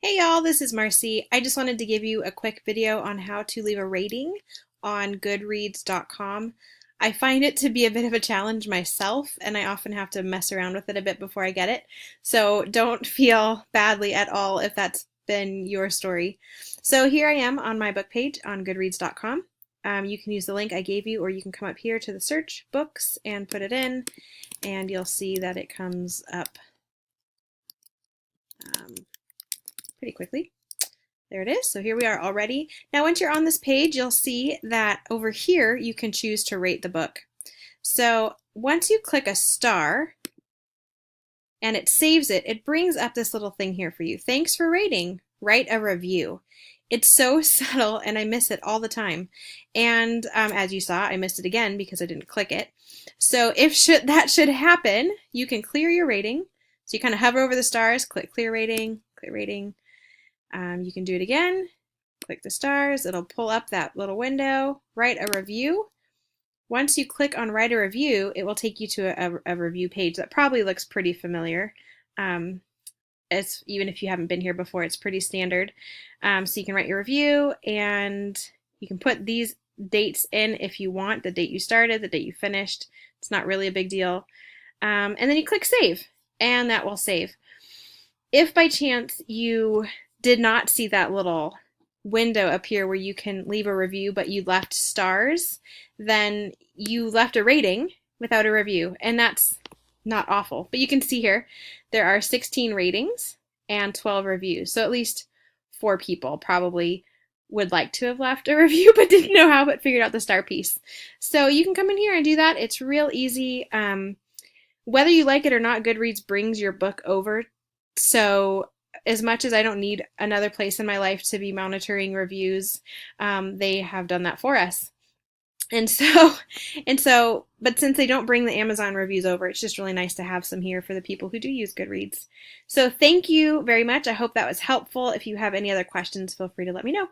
Hey y'all, this is Marcy. I just wanted to give you a quick video on how to leave a rating on Goodreads.com. I find it to be a bit of a challenge myself, and I often have to mess around with it a bit before I get it. So don't feel badly at all if that's been your story. So here I am on my book page on Goodreads.com. You can use the link I gave you, or you can come up here to the search books and put it in, and you'll see that it comes up um, pretty quickly. There it is. So here we are already. Now once you're on this page, you'll see that over here you can choose to rate the book. So once you click a star and it saves it, it brings up this little thing here for you. Thanks for rating. Write a review. It's so subtle and I miss it all the time. And as you saw, I missed it again because I didn't click it. So if that should happen, you can clear your rating. So you kind of hover over the stars, click clear rating, clear rating. You can do it again, click the stars, it'll pull up that little window, write a review. Once you click on write a review, it will take you to a review page that probably looks pretty familiar. Even if you haven't been here before, it's pretty standard. So you can write your review and you can put these dates in if you want, the date you started, the date you finished. It's not really a big deal. And then you click save and that will save. If by chance you did not see that little window appear where you can leave a review but you left stars, then you left a rating without a review, and that's not awful. But you can see here there are 16 ratings and 12 reviews, so at least 4 people probably would like to have left a review but didn't know how, but figured out the star piece. So you can come in here and do that. It's real easy. Whether you like it or not, Goodreads brings your book over. So as much as I don't need another place in my life to be monitoring reviews, they have done that for us. But since they don't bring the Amazon reviews over, it's just really nice to have some here for the people who do use Goodreads. So thank you very much. I hope that was helpful. If you have any other questions, feel free to let me know.